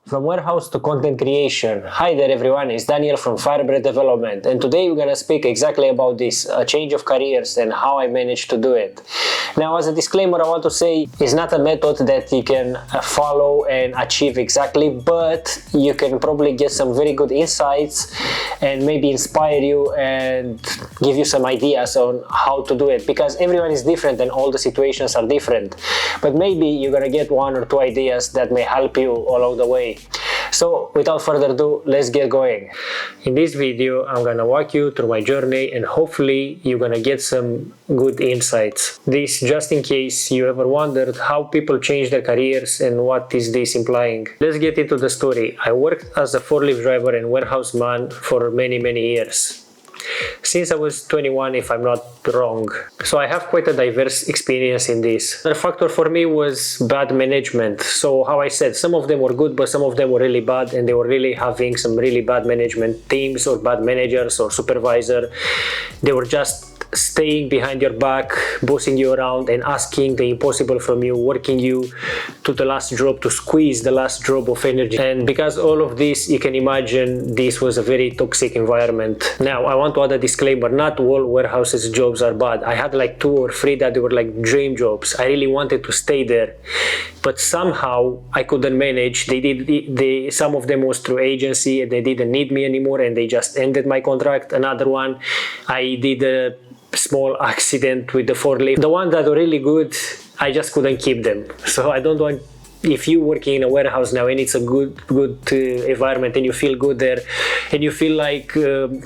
From warehouse to content creation. Hi there everyone, it's Daniel from Firebread Development, and today we're gonna speak exactly about this, a change of careers and how I managed to do it. Now, as a disclaimer, I want to say it's not a method that you can follow and achieve exactly, but you can probably get some very good insights and maybe inspire you and give you some ideas on how to do it, because everyone is different and all the situations are different. But maybe you're gonna get one or two ideas that may help you along the way. So without further ado, let's get going. In this video, I'm gonna walk you through my journey and hopefully you're gonna get some good insights. This just in case you ever wondered how people change their careers and what is this implying. Let's get into the story. I worked as a forklift driver and warehouseman for many years. Since I was 21, if I'm not wrong. So I have quite a diverse experience in this. Another factor for me was bad management. So how I said, some of them were good, but some of them were really bad, and they were really having some really bad management teams or bad managers or supervisor. They were just staying behind your back, bossing you around and asking the impossible from you, working you to the last drop, to squeeze the last drop of energy. And because all of this, you can imagine this was a very toxic environment. Now, I want to add a disclaimer, not all warehouses jobs are bad. I had like 2 or 3 that they were like dream jobs. I really wanted to stay there, but somehow I couldn't manage. Some of them was through agency and they didn't need me anymore and they just ended my contract. Another one, I did a small accident with the forklift. The ones that were really good, I just couldn't keep them. So I don't want, if you working in a warehouse now and it's a good environment and you feel good there and you feel like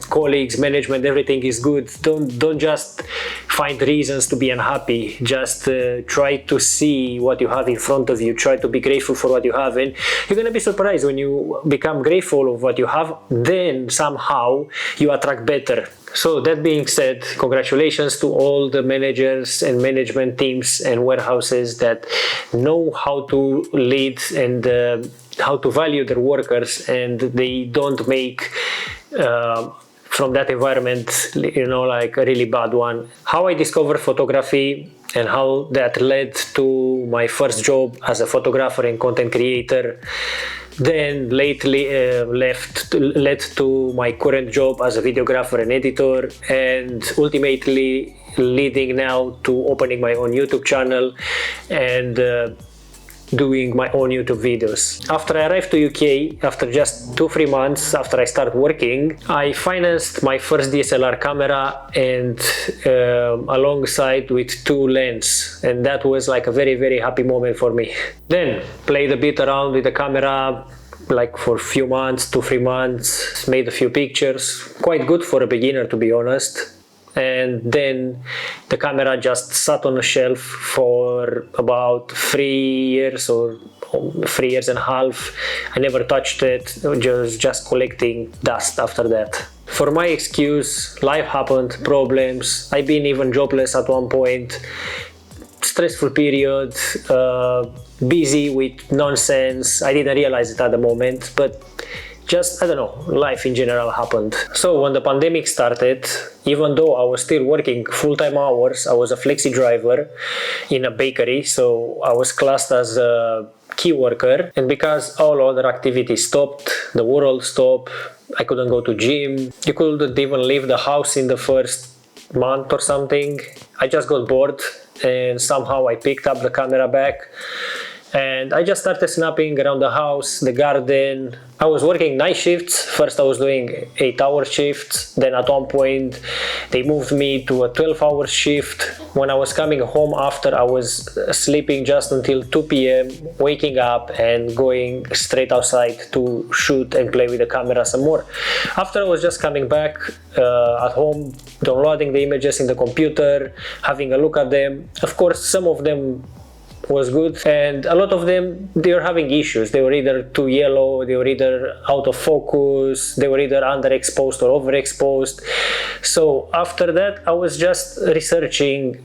colleagues, management, everything is good, don't just find reasons to be unhappy. Just try to see what you have in front of you, try to be grateful for what you have, and you're gonna be surprised when you become grateful of what you have, then somehow you attract better. So that being said, congratulations to all the managers and management teams and warehouses that know how to lead and how to value their workers, and they don't make from that environment, like a really bad one. How I discovered photography and how that led to my first job as a photographer and content creator, then lately led to my current job as a videographer and editor, and ultimately leading now to opening my own YouTube channel and doing my own YouTube videos. After I arrived to UK, after just 2-3 months after I started working, I financed my first DSLR camera and alongside with 2 lenses, and that was like a very happy moment for me. Then played a bit around with the camera like for a few months, 2-3 months, made a few pictures, quite good for a beginner to be honest. And then the camera just sat on a shelf for about 3 years or 3 years and a half. I never touched it, just collecting dust after that. For my excuse, life happened, problems, I've been even jobless at one point, stressful period, busy with nonsense. I didn't realize it at the moment, but just, I don't know, life in general happened. So when the pandemic started, even though I was still working full-time hours, I was a flexi driver in a bakery, so I was classed as a key worker. And because all other activities stopped, the world stopped, I couldn't go to gym, you couldn't even leave the house in the first month or something. I just got bored and somehow I picked up the camera back and I just started snapping around the house, the garden. I was working night shifts. First I was doing 8-hour shifts, then at one point they moved me to a 12-hour shift. When I was coming home after, I was sleeping just until 2 p.m, waking up and going straight outside to shoot and play with the camera some more. After I was just coming back at home, downloading the images in the computer, having a look at them. Of course, some of them was good, and a lot of them, they were having issues. They were either too yellow, they were either out of focus, they were either underexposed or overexposed. So after that, I was just researching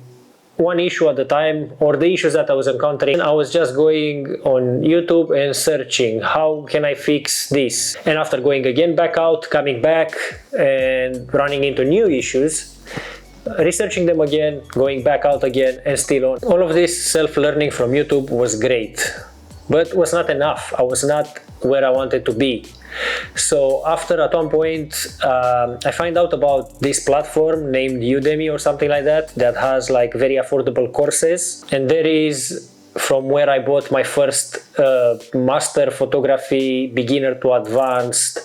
one issue at a time, or the issues that I was encountering. I was just going on YouTube and searching, how can I fix this? And after going again back out, coming back and running into new issues, researching them again, going back out again, and still on. All of this self-learning from YouTube was great. but was not enough. I was not where I wanted to be. So after at one point I find out about this platform named Udemy or something like that has like very affordable courses, and there is from where I bought my first master photography beginner to advanced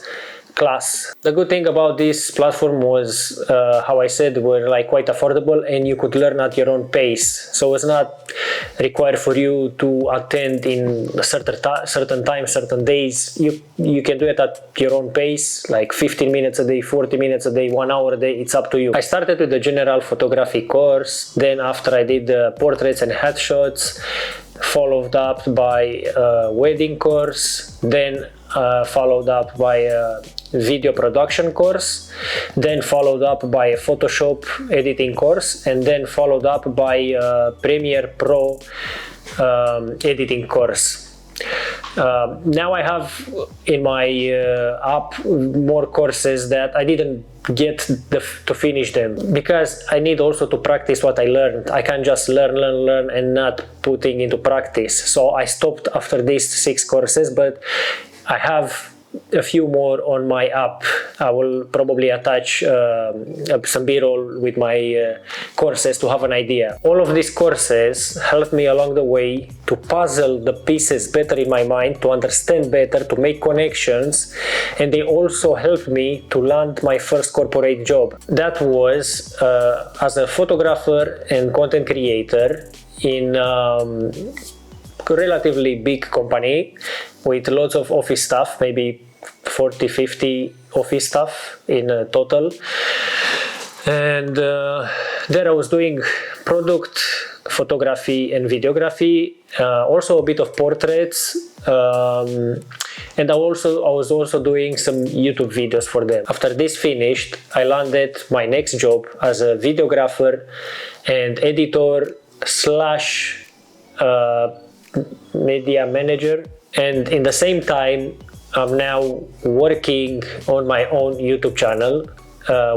class. The good thing about this platform was, how I said, were like quite affordable, and you could learn at your own pace. So it's not required for you to attend in a certain time, certain days. You can do it at your own pace, like 15 minutes a day, 40 minutes a day, 1 hour a day. It's up to you. I started with the general photography course. Then after I did the portraits and headshots, followed up by a wedding course, then followed up by a video production course, then followed up by a Photoshop editing course, and then followed up by a Premiere Pro editing course. Now I have in my app more courses that I didn't get to finish them, because I need also to practice what I learned. I can't just learn and not putting into practice. So I stopped after these 6 courses, but I have a few more on my app. I will probably attach some b-roll with my courses to have an idea. All of these courses helped me along the way to puzzle the pieces better in my mind, to understand better, to make connections, and they also helped me to land my first corporate job. That was as a photographer and content creator in relatively big company with lots of office staff, maybe 40-50 office staff in total. And there I was doing product photography and videography, also a bit of portraits, and I was also doing some YouTube videos for them. After this finished, I landed my next job as a videographer and editor slash media manager, and in the same time I'm now working on my own YouTube channel,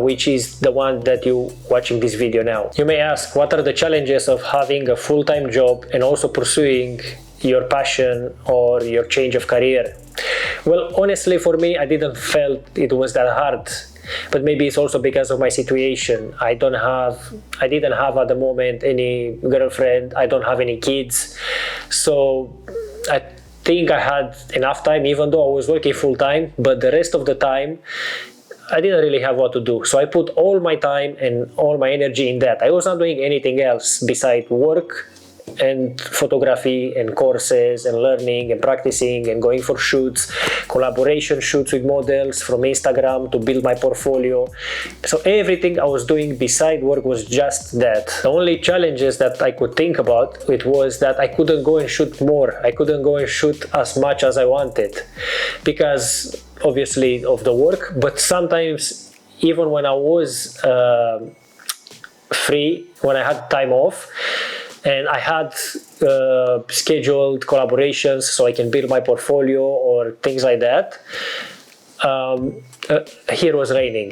which is the one that you watching this video now. You may ask, what are the challenges of having a full-time job and also pursuing your passion or your change of career? Well, honestly, for me, I didn't felt it was that hard, but maybe it's also because of my situation. I didn't have at the moment any girlfriend, I don't have any kids, so I think I had enough time, even though I was working full time, but the rest of the time I didn't really have what to do. So I put all my time and all my energy in that. I was not doing anything else besides work and photography and courses and learning and practicing and going for shoots, collaboration shoots with models from Instagram to build my portfolio. So everything I was doing beside work was just that. The only challenges that I could think about, it was that I couldn't go and shoot more. I couldn't go and shoot as much as I wanted because obviously of the work, but sometimes even when I was free, when I had time off, and I had scheduled collaborations so I can build my portfolio or things like that. Here was raining.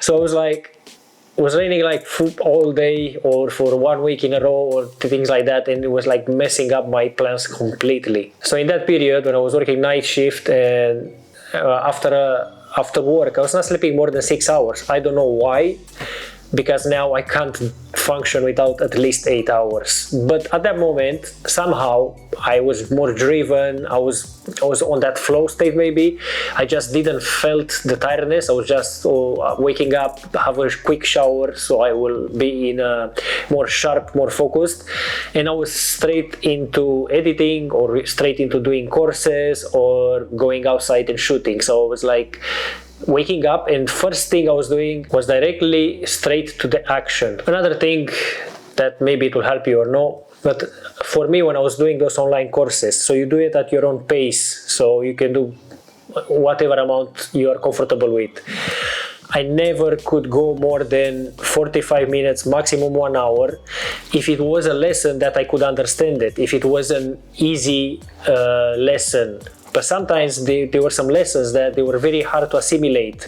So it was raining like all day or for 1 week in a row or things like that, and it was like messing up my plans completely. So in that period when I was working night shift and after work, I was not sleeping more than 6 hours. I don't know why, because now I can't function without at least 8 hours. But at that moment, somehow I was more driven. I was on that flow state maybe. I just didn't felt the tiredness. I was just waking up, have a quick shower, so I will be in a more sharp, more focused. And I was straight into editing or straight into doing courses or going outside and shooting. So it was like waking up, and first thing I was doing was directly straight to the action. Another thing that maybe it will help you or no, but for me when I was doing those online courses, so you do it at your own pace, so you can do whatever amount you are comfortable with. I never could go more than 45 minutes, maximum 1 hour, if it was a lesson that I could understand it, if it was an easy lesson, But sometimes there were some lessons that they were very hard to assimilate,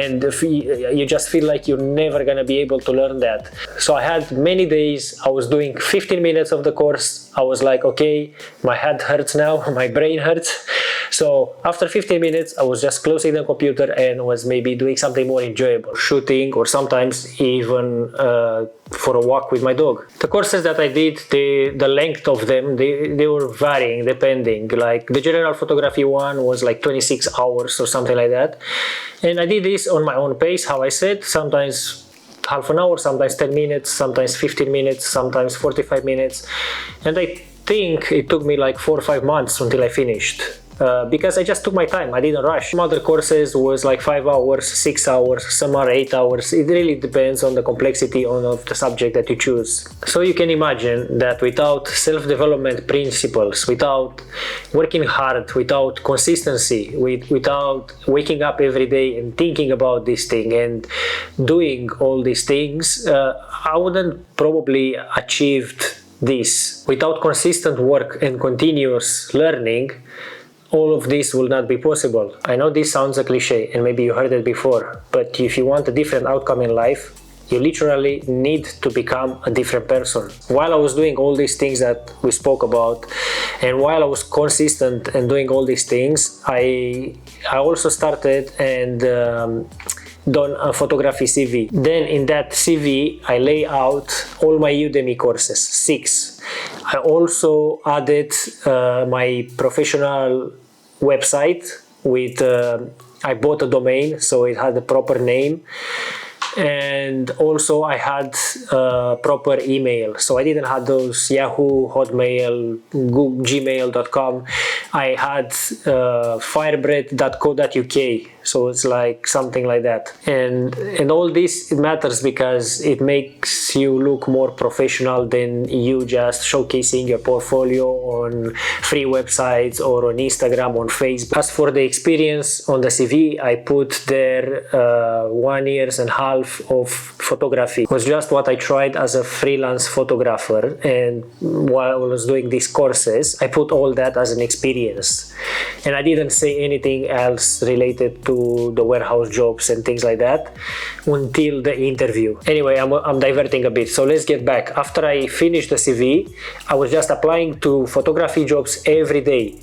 and you just feel like you're never gonna be able to learn that. So I had many days I was doing 15 minutes of the course. I was like, okay, my head hurts now, my brain hurts. So after 15 minutes, I was just closing the computer and was maybe doing something more enjoyable, shooting, or sometimes even for a walk with my dog. The courses that I did, the length of them, they were varying depending. Like the general photography one was like 26 hours or something like that. And I did this on my own pace, how I said, sometimes half an hour, sometimes 10 minutes, sometimes 15 minutes, sometimes 45 minutes. And I think it took me like 4 or 5 months until I finished. Because I just took my time, I didn't rush. Some other courses was like 5 hours, 6 hours, some are 8 hours. It really depends on the complexity of the subject that you choose. So you can imagine that without self-development principles, without working hard, without consistency, without waking up every day and thinking about this thing and doing all these things, I wouldn't probably achieved this. Without consistent work and continuous learning, all of this will not be possible. I know this sounds a cliche and maybe you heard it before, but if you want a different outcome in life, you literally need to become a different person. While I was doing all these things that we spoke about, and while I was consistent and doing all these things, I also started and done a photography CV. Then in that CV, I lay out all my Udemy courses, 6. I also added my professional website with, I bought a domain, so it had the proper name. And also I had proper email, so I didn't have those Yahoo, Hotmail, Google, Gmail.com. I had firebread.co.uk, so it's like something like that. And all this, it matters because it makes you look more professional than you just showcasing your portfolio on free websites or on Instagram, on Facebook. As for the experience on the CV, I put there 1.5 years of photography. It was just what I tried as a freelance photographer, and while I was doing these courses, I put all that as an experience. And I didn't say anything else related to the warehouse jobs and things like that until the interview. Anyway, I'm diverting a bit, so let's get back. After I finished the CV, I was just applying to photography jobs every day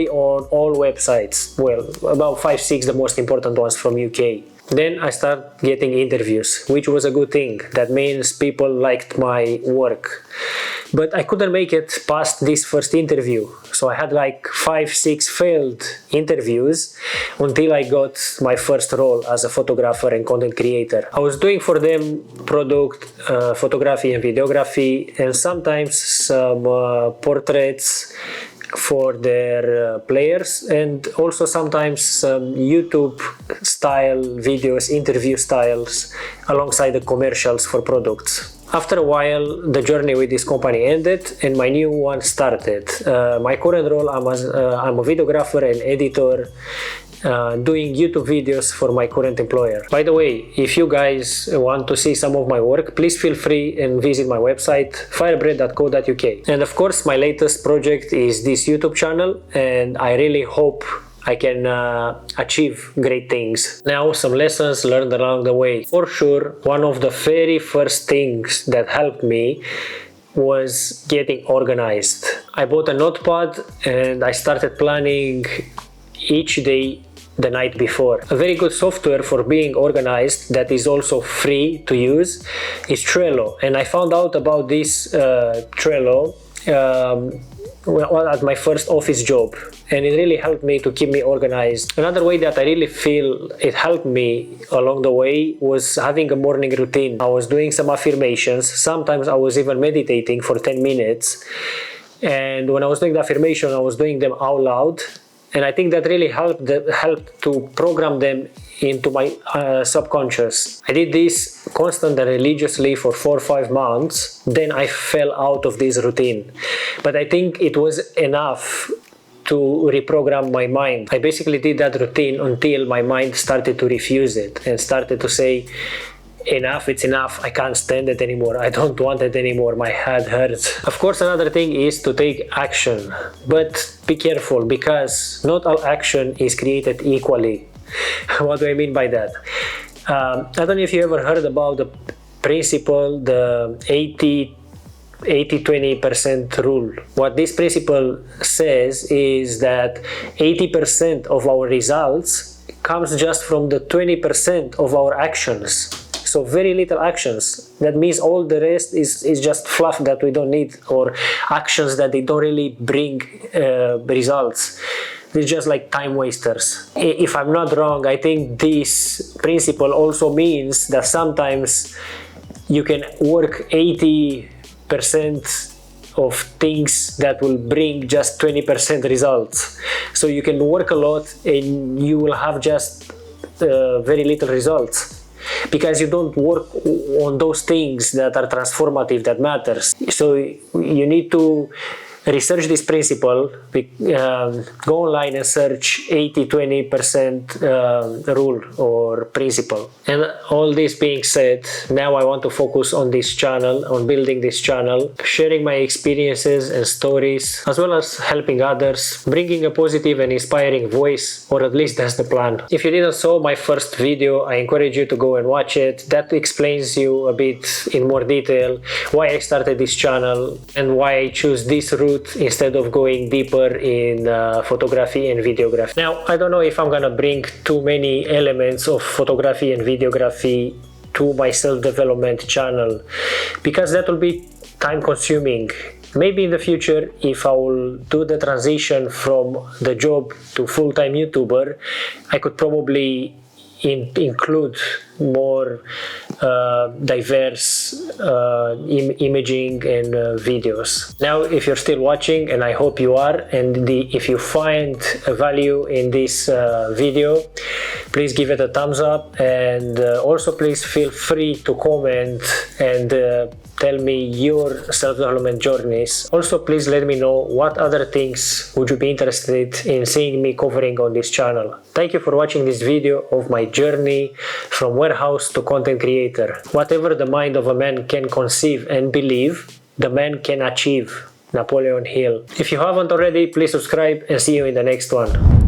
on all websites. Well, about 5-6 the most important ones from UK. Then I started getting interviews, which was a good thing. That means people liked my work. But I couldn't make it past this first interview. So I had like 5-6 failed interviews until I got my first role as a photographer and content creator. I was doing for them product photography and videography, and sometimes some portraits for their players, and also sometimes some YouTube style videos, interview styles alongside the commercials for products. After a while, the journey with this company ended and my new one started. My current role, I'm a videographer and editor, doing YouTube videos for my current employer. By the way, if you guys want to see some of my work, please feel free and visit my website firebread.co.uk. And of course, my latest project is this YouTube channel, and I really hope I can achieve great things. Now, some lessons learned along the way. For sure, one of the very first things that helped me was getting organized. I bought a notepad and I started planning each day the night before. A very good software for being organized that is also free to use is Trello, and I found out about this Trello at my first office job, and it really helped me to keep me organized. Another way that I really feel it helped me along the way was having a morning routine. I was doing some affirmations, sometimes I was even meditating for 10 minutes, and when I was doing the affirmation, I was doing them out loud. And I think that really helped to program them into my subconscious. I did this constantly and religiously for 4 or 5 months. Then I fell out of this routine. But I think it was enough to reprogram my mind. I basically did that routine until my mind started to refuse it and started to say, enough, it's enough, I can't stand it anymore, I don't want it anymore, my head hurts. Of course, another thing is to take action, but be careful, because not all action is created equally. What do I mean by that? I don't know if you ever heard about the principle, the 80-20% rule. What this principle says is that 80% of our results comes just from the 20% of our actions. So very little actions. That means all the rest is just fluff that we don't need, or actions that they don't really bring results. They're just like time wasters. If I'm not wrong, I think this principle also means that sometimes you can work 80% of things that will bring just 20% results. So you can work a lot and you will have just very little results, because you don't work on those things that are transformative, that matters. So you need to research this principle, go online and search 80-20% rule or principle. And all this being said, now I want to focus on this channel, on building this channel, sharing my experiences and stories, as well as helping others, bringing a positive and inspiring voice, or at least that's the plan. If you didn't saw my first video, I encourage you to go and watch it. That explains you a bit in more detail why I started this channel and why I choose this route instead of going deeper in photography and videography. Now, I don't know if I'm gonna bring too many elements of photography and videography to my self-development channel, because that will be time consuming. Maybe in the future, if I will do the transition from the job to full-time YouTuber, I could probably include more diverse imaging and videos. Now, if you're still watching, and I hope you are, and if you find a value in this video, please give it a thumbs up, and also please feel free to comment and tell me your self-development journeys. Also, please let me know what other things would you be interested in seeing me covering on this channel. Thank you for watching this video of my journey from warehouse to content creator. Whatever the mind of a man can conceive and believe, the man can achieve. Napoleon Hill. If you haven't already, please subscribe and see you in the next one.